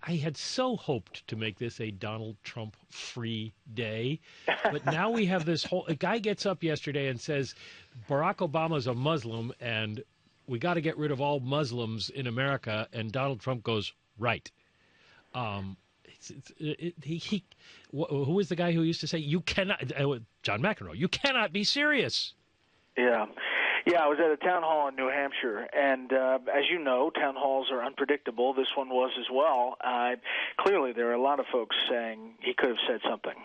I had so hoped to make this a Donald Trump-free day, but now we have this whole. A guy gets up yesterday and says Barack Obama's a Muslim, and we got to get rid of all Muslims in America. And Donald Trump goes, right. Who was the guy who used to say, you cannot, John McEnroe, you cannot be serious? Yeah. Yeah, I was at a town hall in New Hampshire, and as you know, town halls are unpredictable. This one was as well. Clearly, there are a lot of folks saying he could have said something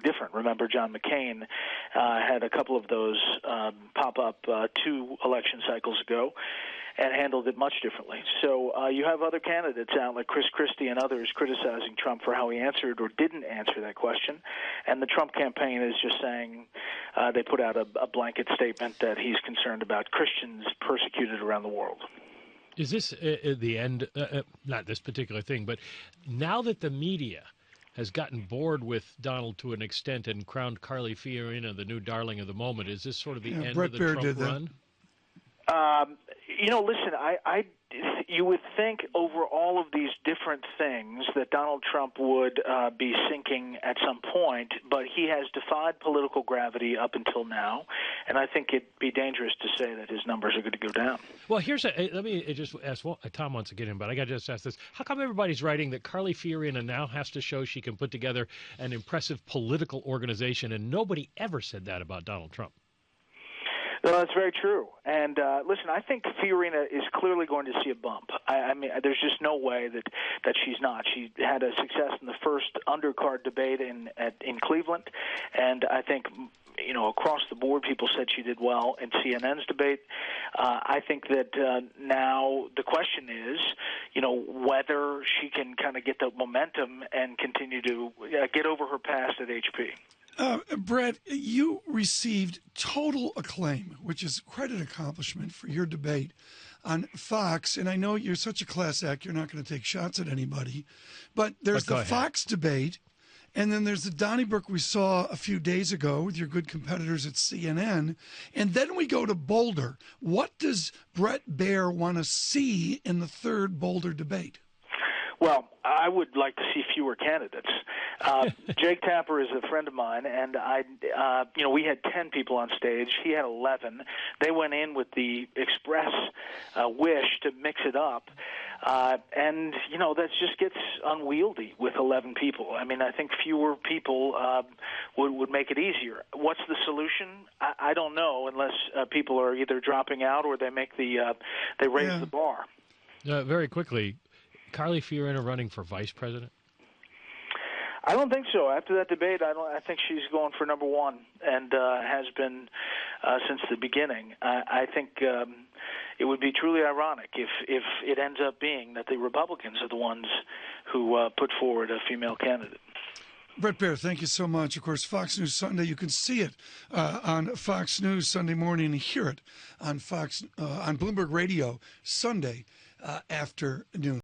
different. Remember, John McCain had a couple of those pop up 2 election cycles ago and handled it much differently. So you have other candidates out like Chris Christie and others criticizing Trump for how he answered or didn't answer that question. And the Trump campaign is just saying they put out a blanket statement that he's concerned about Christians persecuted around the world. Is this the end, not this particular thing, but now that the media has gotten bored with Donald to an extent and crowned Carly Fiorina the new darling of the moment, is this sort of the end Bret of the Baier Trump did that. run? Listen, you would think over all of these different things that Donald Trump would be sinking at some point, but he has defied political gravity up until now, and I think it'd be dangerous to say that his numbers are going to go down. Well, let me just ask, Tom wants to get in, but I got to just ask this. How come everybody's writing that Carly Fiorina now has to show she can put together an impressive political organization, and nobody ever said that about Donald Trump? No, that's very true. And listen, I think Fiorina is clearly going to see a bump. I mean, there's just no way that she's not. She had a success in the first undercard debate in Cleveland, and I think across the board, people said she did well in CNN's debate. I think that now the question is, whether she can kind of get the momentum and continue to get over her past at HP. Bret, you received total acclaim, which is quite an accomplishment for your debate on Fox. And I know you're such a class act, you're not going to take shots at anybody. But there's the Fox debate, and then there's the Donnybrook we saw a few days ago with your good competitors at CNN. And then we go to Boulder. What does Bret Baier want to see in the third Boulder debate? Well, I would like to see fewer candidates. Jake Tapper is a friend of mine, and we had 10 people on stage. He had 11. They went in with the express wish to mix it up, and that just gets unwieldy with 11 people. I mean, I think fewer people would make it easier. What's the solution? I don't know, unless people are either dropping out or they make they raise the bar. Very quickly. Carly Fiorina running for vice president? I don't think so. After that debate, I think she's going for number one and has been since the beginning. I think it would be truly ironic if it ends up being that the Republicans are the ones who put forward a female candidate. Bret Baier, thank you so much. Of course, Fox News Sunday, you can see it on Fox News Sunday morning and hear it on on Bloomberg Radio Sunday afternoon.